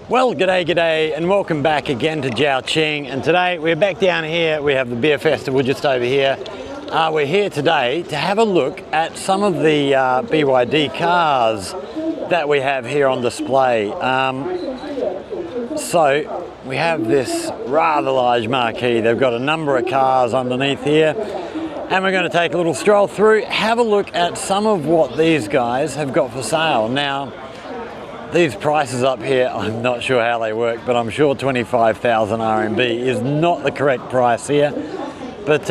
Well, g'day, and welcome back again to Ching. And today we're back down here. We have the beer festival just over here. We're here today to have a look at some of the BYD cars that we have here on display. So we have this rather large marquee. They've got a number of cars underneath here, and we're going to take a little stroll through, have a look at some of what these guys have got for sale. Now, these prices up here, I'm not sure how they work, but I'm sure 25,000 RMB is not the correct price here. But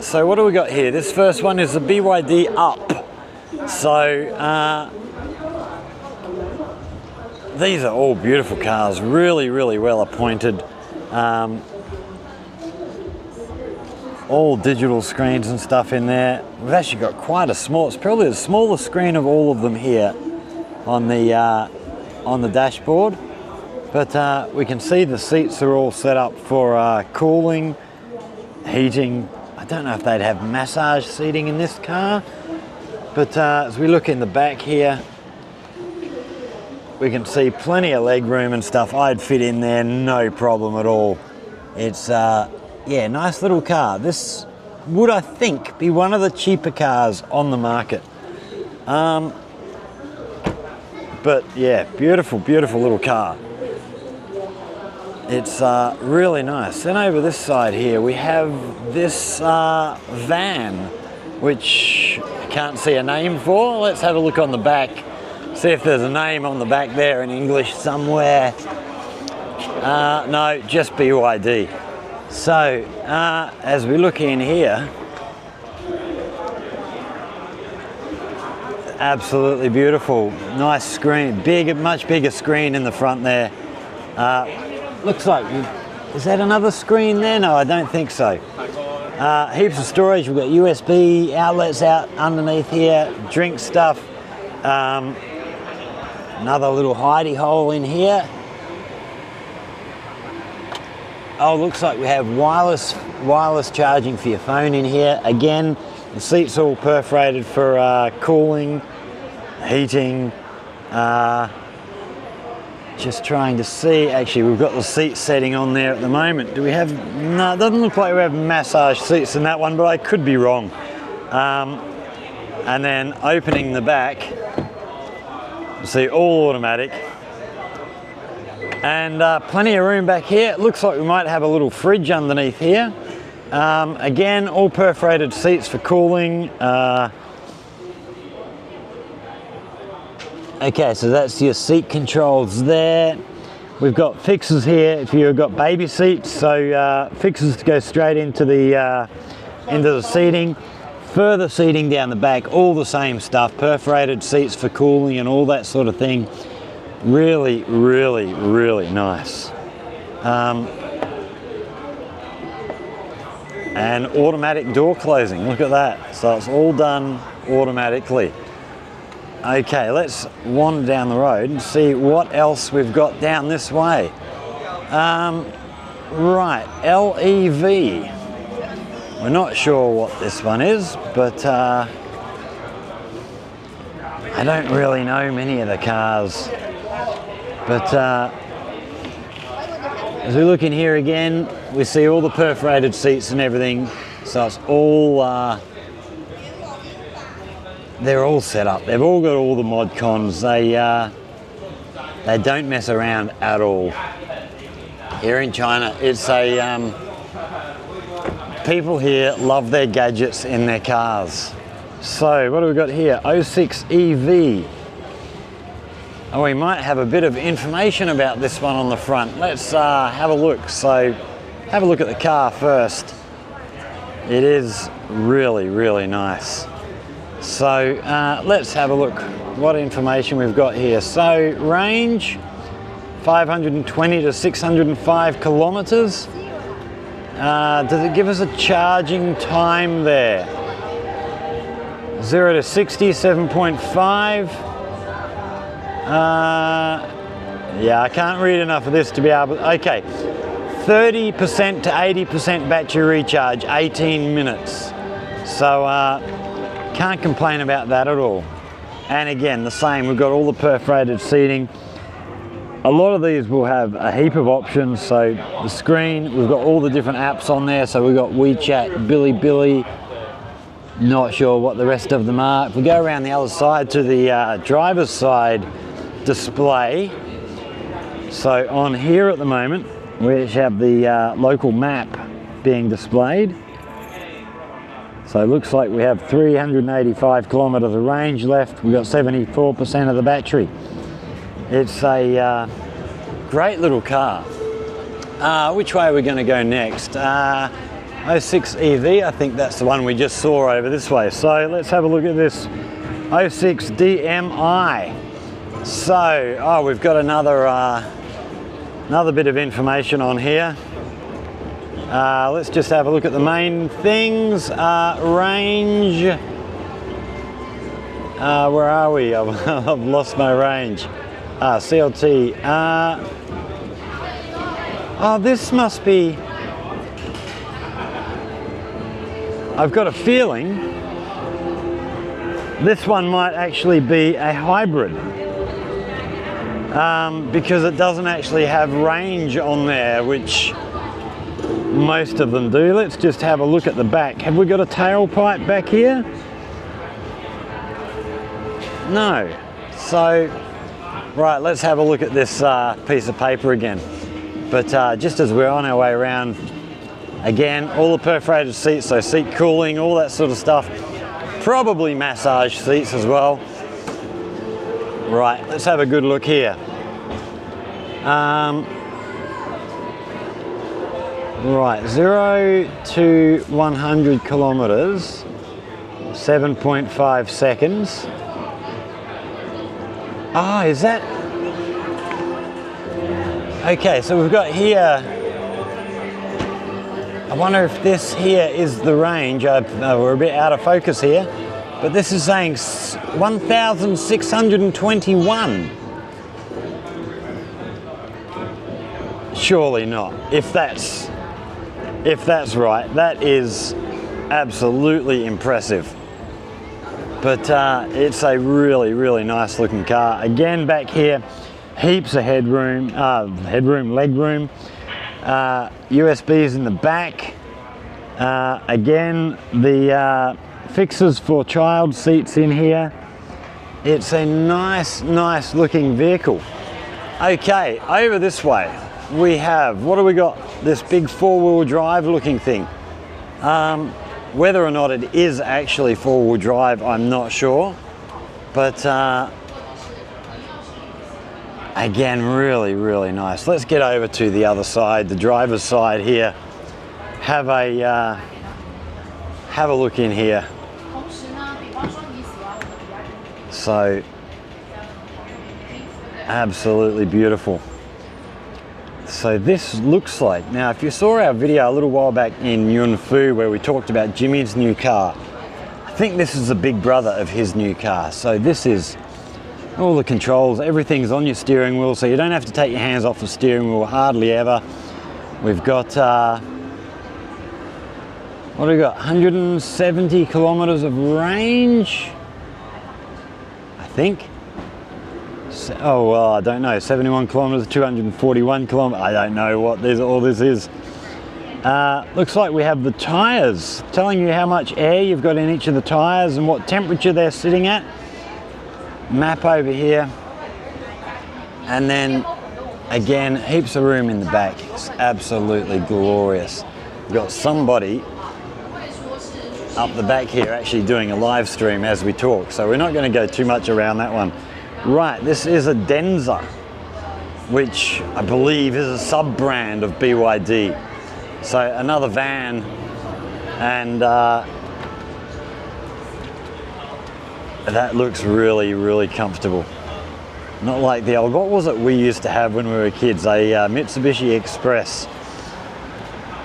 so what do we got here? This first one is the BYD Up. So these are all beautiful cars, really well appointed. All digital screens and stuff in there. We've actually got quite a small, it's probably the smallest screen of all of them here on the dashboard, but we can see the seats are all set up for cooling, heating. I don't know if they'd have massage seating in this car, but as we look in the back here, we can see plenty of leg room and stuff. I'd fit in there, no problem at all. It's yeah, nice little car. This would, I think, be one of the cheaper cars on the market. But yeah, beautiful little car. It's really nice. Then over this side here, we have this van, which I can't see a name for. Let's have a look on the back, see if there's a name on the back there in English somewhere. No, just BYD. So as we look in here, absolutely beautiful, nice screen, much bigger screen in the front there. Looks like, is that another screen there? No, I don't think so. Heaps of storage. We've got USB outlets out underneath here, drink stuff. Another little hidey hole in here. Oh, looks like we have wireless charging for your phone in here. Again, the seats all perforated for cooling, heating. Just trying to see, actually we've got the seat setting on there at the moment. Do we have, no, it doesn't look like we have massage seats in that one, but I could be wrong. And then opening the back, see all automatic. And plenty of room back here. It looks like we might have a little fridge underneath here. Again, all perforated seats for cooling. Okay, so that's your seat controls there. We've got fixes here if you've got baby seats, so fixes to go straight into the seating. Further seating down the back, all the same stuff, perforated seats for cooling and all that sort of thing. Really nice. And automatic door closing, look at that. So it's all done automatically. Okay, let's wander down the road and see what else we've got down this way. Right, LEV. We're not sure what this one is, but I don't really know many of the cars. But as we look in here again, we see all the perforated seats and everything. So it's all, they're all set up. They've all got all the mod cons. They don't mess around at all. Here in China, it's a, people here love their gadgets in their cars. So what do we got here? 06 EV. Oh, we might have a bit of information about this one on the front. Let's have a look. So have a look at the car first. It is really nice. So let's have a look what information we've got here. So range 520 to 605 kilometers. Does it give us a charging time there? 0 to 60, 7.5. Yeah, I can't read enough of this to be able to, okay. 30% to 80% battery recharge, 18 minutes. So can't complain about that at all. And again, the same, we've got all the perforated seating. A lot of these will have a heap of options. So the screen, we've got all the different apps on there. So we've got WeChat, Bilibili, not sure what the rest of them are. If we go around the other side to the driver's side display, so on here at the moment, we have the local map being displayed. So it looks like we have 385 kilometers of range left. We've got 74% of the battery. It's a great little car. Which way are we going to go next? 06 EV, I think that's the one we just saw over this way. So let's have a look at this 06 DMI. So, we've got another bit of information on here. Let's just have a look at the main things. Range. Where are we? I've lost my range. CLT. This must be... I've got a feeling this one might actually be a hybrid. Because it doesn't actually have range on there, which most of them do. Let's just have a look at the back. Have we got a tailpipe back here? No. So, right, let's have a look at this piece of paper again. But just as we're on our way around, again, all the perforated seats, so seat cooling, all that sort of stuff. Probably massage seats as well. Right, let's have a good look here. Right, 0 to 100 kilometers, 7.5 seconds. Is that? Okay, so we've got here, I wonder if this here is the range. We're a bit out of focus here, but this is saying 1,621. Surely not. If that's right, that is absolutely impressive. But it's a really, really nice looking car. Again, back here, heaps of headroom, legroom. USBs in the back. Again, the fixes for child seats in here. It's a nice looking vehicle. Okay, over this way we have, what do we got? This big four-wheel drive looking thing. Whether or not it is actually four-wheel drive, I'm not sure. But again, really, really nice. Let's get over to the other side, the driver's side here. Have a look in here. So, absolutely beautiful. So this looks like, now if you saw our video a little while back in Yunfu where we talked about Jimmy's new car, I think this is the big brother of his new car. So this is all the controls, everything's on your steering wheel, so you don't have to take your hands off the steering wheel, hardly ever. We've got, what do we got, 170 kilometers of range, I think. Oh, well, I don't know, 71 kilometers, 241 kilometers, I don't know what all this is. Looks like we have the tires, telling you how much air you've got in each of the tires and what temperature they're sitting at. Map over here. And then, again, heaps of room in the back. It's absolutely glorious. We've got somebody up the back here actually doing a live stream as we talk, so we're not going to go too much around that one. Right, this is a Denza, which I believe is a sub-brand of BYD. So another van, and that looks really, really comfortable. Not like the old, what was it we used to have when we were kids? A Mitsubishi Express.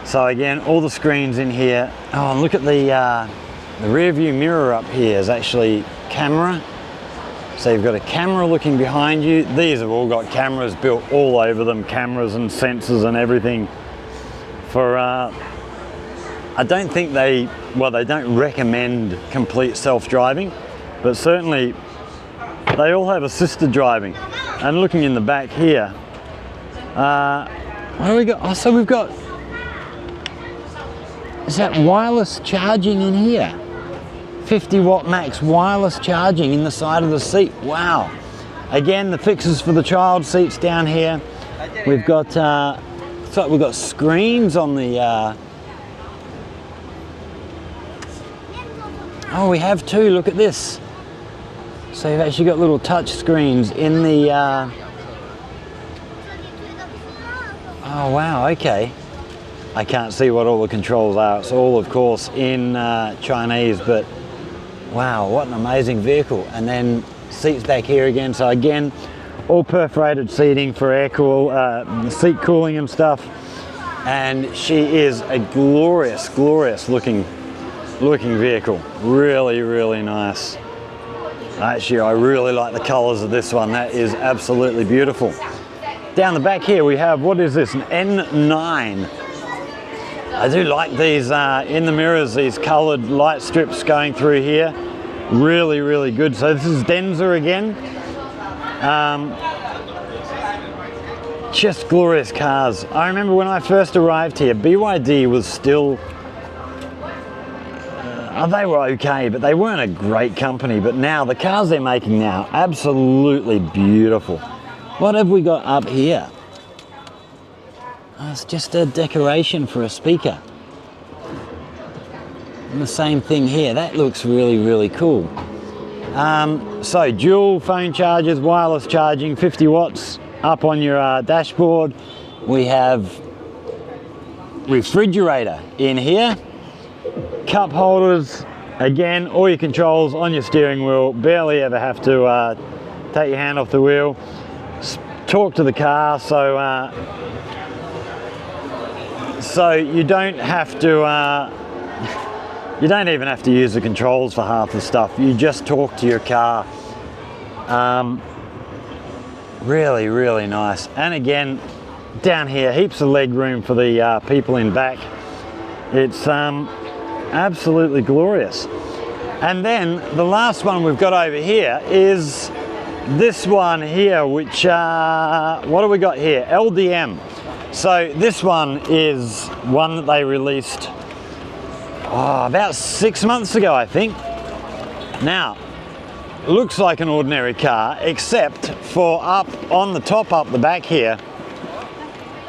So again, all the screens in here. Oh, and look at the rear view mirror up here is actually camera. So you've got a camera looking behind you. These have all got cameras built all over them, cameras and sensors and everything. For, I don't think they don't recommend complete self-driving, but certainly they all have assisted driving. And looking in the back here, what do we got? Oh, so we've got, is that wireless charging in here? 50 watt max wireless charging in the side of the seat. Wow. Again, the fixes for the child seats down here. We've got, so we've got screens on the, oh, we have two, look at this. So you've actually got little touch screens in the, oh wow, okay. I can't see what all the controls are. It's all, of course, in Chinese, but wow, what an amazing vehicle. And then seats back here again. So again, all perforated seating for air seat cooling and stuff. And she is a glorious, glorious looking vehicle. Really, really nice. Actually, I really like the colors of this one. That is absolutely beautiful. Down the back here we have, what is this, an N9. I do like these in the mirrors, these colored light strips going through here. Really, really good. So this is Denza again. Just glorious cars. I remember when I first arrived here, BYD was still, they were okay, but they weren't a great company. But now, the cars they're making now, absolutely beautiful. What have we got up here? Oh, it's just a decoration for a speaker. And the same thing here. That looks really, really cool. So dual phone chargers, wireless charging, 50 watts up on your dashboard. We have refrigerator in here. Cup holders, again, all your controls on your steering wheel, barely ever have to take your hand off the wheel. Talk to the car, so you don't have to, you don't even have to use the controls for half the stuff. You just talk to your car. Really, really nice. And again, down here, heaps of leg room for the people in back. It's absolutely glorious. And then the last one we've got over here is this one here, which, what do we got here? LDM. So this one is one that they released about 6 months ago, I think. Now, looks like an ordinary car, except for up on the top, up the back here,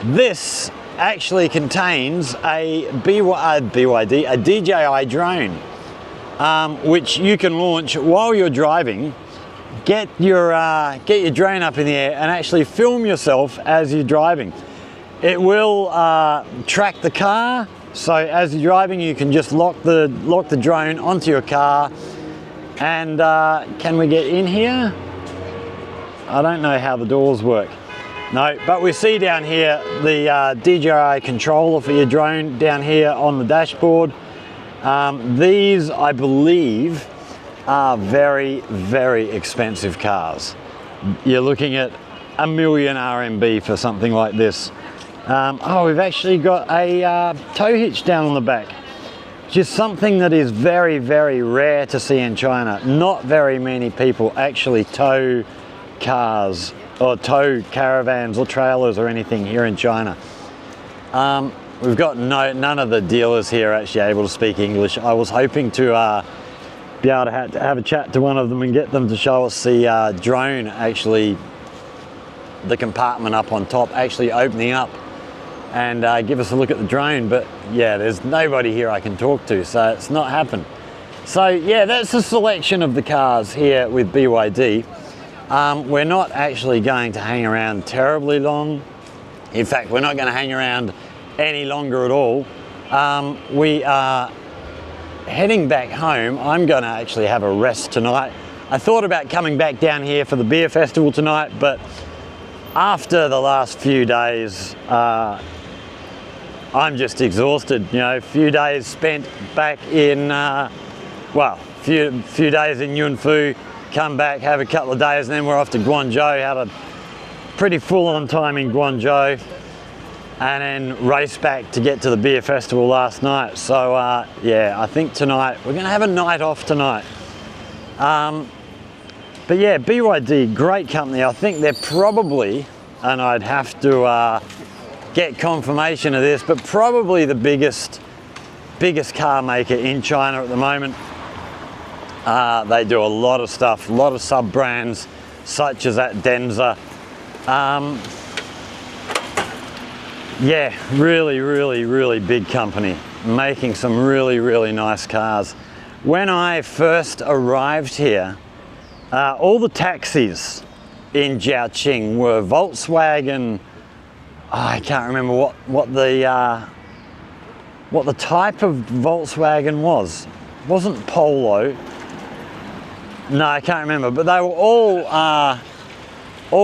this actually contains a BYD, a DJI drone, which you can launch while you're driving. Get your drone up in the air and actually film yourself as you're driving. It will track the car, so as you're driving you can just lock the drone onto your car. And can we get in here? I don't know how the doors work. No, but we see down here the DJI controller for your drone down here on the dashboard. These, I believe, are very, very expensive cars. You're looking at 1 million RMB for something like this. Oh, we've actually got a tow hitch down on the back, which is something that is very, very rare to see in China. Not very many people actually tow cars or tow caravans or trailers or anything here in China. We've got none of the dealers here actually able to speak English. I was hoping to be able to have a chat to one of them and get them to show us the drone, actually, the compartment up on top actually opening up and give us a look at the drone. But yeah, there's nobody here I can talk to, so it's not happened. So yeah, that's a selection of the cars here with BYD. We're not actually going to hang around terribly long. In fact, we're not going to hang around any longer at all. We are heading back home. I'm going to actually have a rest tonight. I thought about coming back down here for the beer festival tonight, but after the last few days, I'm just exhausted. You know, a few days spent back in, well, few days in Yunfu, come back, have a couple of days, and then we're off to Guangzhou. Had a pretty full-on time in Guangzhou, and then race back to get to the beer festival last night. So yeah, I think tonight we're going to have a night off tonight. But But yeah, BYD, great company. I think they're probably, and I'd have to get confirmation of this, but probably the biggest car maker in China at the moment. They do a lot of stuff, a lot of sub-brands, such as that Denza. Yeah, really big company, making some really nice cars. When I first arrived here, all the taxis in Jiaqing were Volkswagen. I can't remember what the type of Volkswagen was. It wasn't Polo. No, I can't remember, but they were all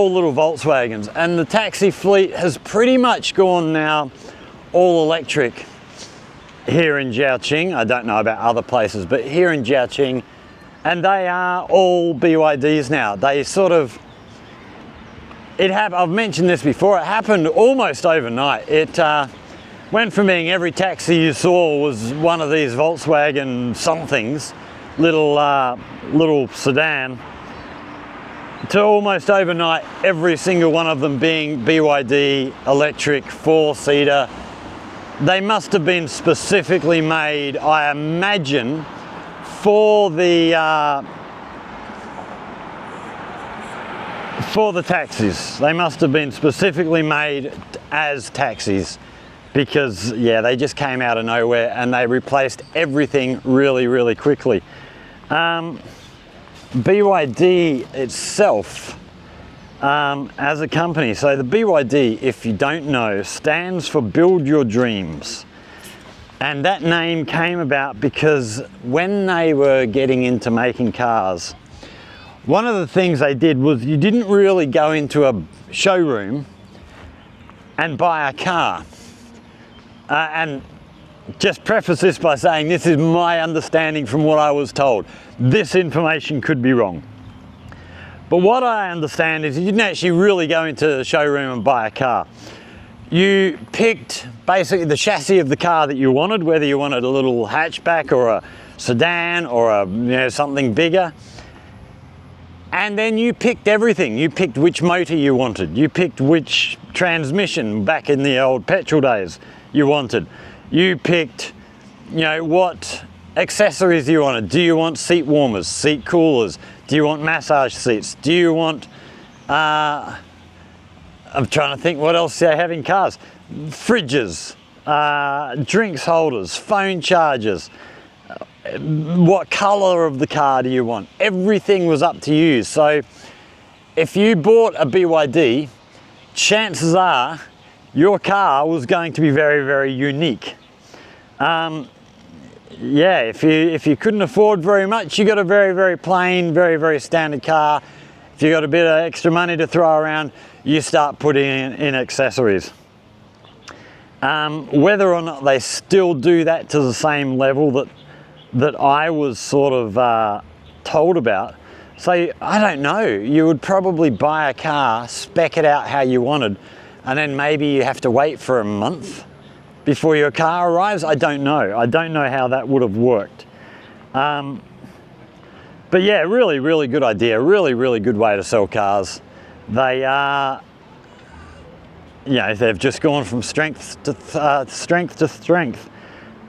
little Volkswagens, and the taxi fleet has pretty much gone now all electric here in Jiaqing. I don't know about other places, but here in Jiaqing, and they are all BYDs now. They sort of, I've mentioned this before, it happened almost overnight. It went from being every taxi you saw was one of these Volkswagen somethings, little sedan, to almost overnight every single one of them being BYD electric 4-seater. They must have been specifically made, I imagine, for the taxis. They must have been specifically made as taxis, because yeah, they just came out of nowhere and they replaced everything really quickly. BYD itself, as a company, so the BYD, if you don't know, stands for Build Your Dreams. And that name came about because when they were getting into making cars, one of the things they did was you didn't really go into a showroom and buy a car. And just preface this by saying this is my understanding from what I was told. This information could be wrong. But what I understand is you didn't actually really go into the showroom and buy a car. You picked basically the chassis of the car that you wanted, whether you wanted a little hatchback or a sedan or something bigger. And then you picked everything. You picked which motor you wanted. You picked which transmission, back in the old petrol days, you wanted. You picked, what accessories you wanted. Do you want seat warmers, seat coolers? Do you want massage seats? Do you want, I'm trying to think what else they have in cars. Fridges, drinks holders, phone chargers. What color of the car do you want? Everything was up to you. So if you bought a BYD, chances are your car was going to be very unique. Yeah, if you couldn't afford very much, you got a very plain, very standard car. If you got a bit of extra money to throw around, you start putting in accessories. Whether or not they still do that to the same level that I was sort of told about, so I don't know. You would probably buy a car, spec it out how you wanted, and then maybe you have to wait for a month before your car arrives. I don't know. I don't know how that would have worked. But yeah, really good idea. Really good way to sell cars. They are, they've just gone from strength to strength.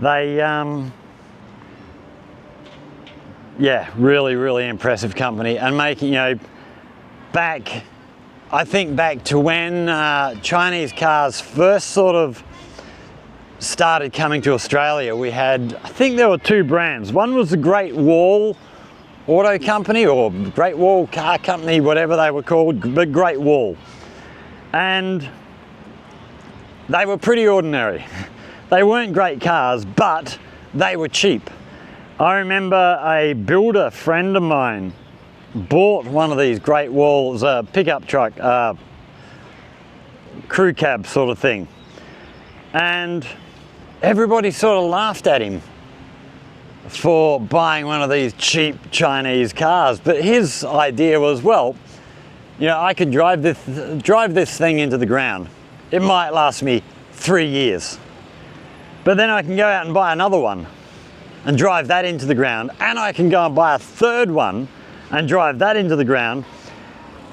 They, yeah, really impressive company, and making, I think back to when Chinese cars first sort of started coming to Australia. We had, I think there were two brands. One was the Great Wall Auto Company, or Great Wall Car Company, whatever they were called, the Great Wall. And they were pretty ordinary. They weren't great cars, but they were cheap. I remember a builder friend of mine bought one of these Great Walls, a pickup truck, crew cab sort of thing. And everybody sort of laughed at him for buying one of these cheap Chinese cars. But his idea was, well, I could drive this thing into the ground. It might last me 3 years. But then I can go out and buy another one and drive that into the ground, and I can go and buy a third one and drive that into the ground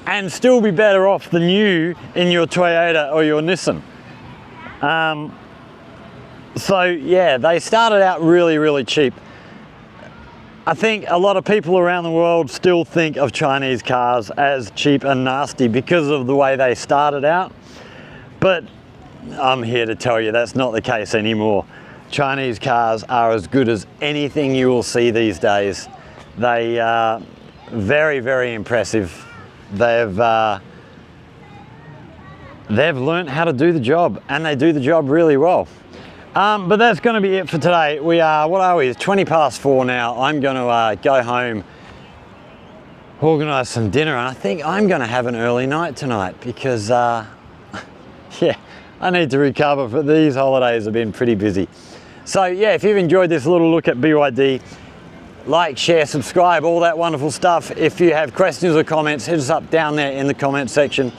and still be better off than you in your Toyota or your Nissan. So yeah, they started out really, really cheap. I think a lot of people around the world still think of Chinese cars as cheap and nasty because of the way they started out. But I'm here to tell you that's not the case anymore. Chinese cars are as good as anything you will see these days. They are very, very impressive. They've learned how to do the job, and they do the job really well. But that's going to be it for today. We are, what are we? It's 20 past 4 now. I'm going to go home, organise some dinner, and I think I'm going to have an early night tonight because, yeah, I need to recover, but these holidays have been pretty busy. So yeah, if you've enjoyed this little look at BYD, like, share, subscribe, all that wonderful stuff. If you have questions or comments, hit us up down there in the comment section.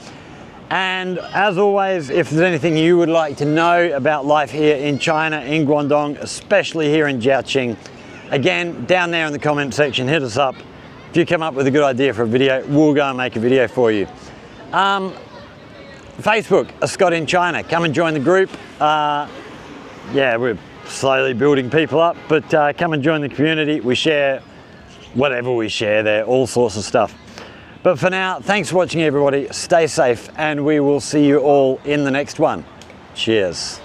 And as always, if there's anything you would like to know about life here in China, in Guangdong, especially here in Jiaqing, again, down there in the comment section, hit us up. If you come up with a good idea for a video, we'll go and make a video for you. Facebook, a Scott in China. Come and join the group. Yeah, we're slowly building people up, but come and join the community. We share whatever we share there, all sorts of stuff. But for now, thanks for watching everybody. Stay safe, and we will see you all in the next one. Cheers.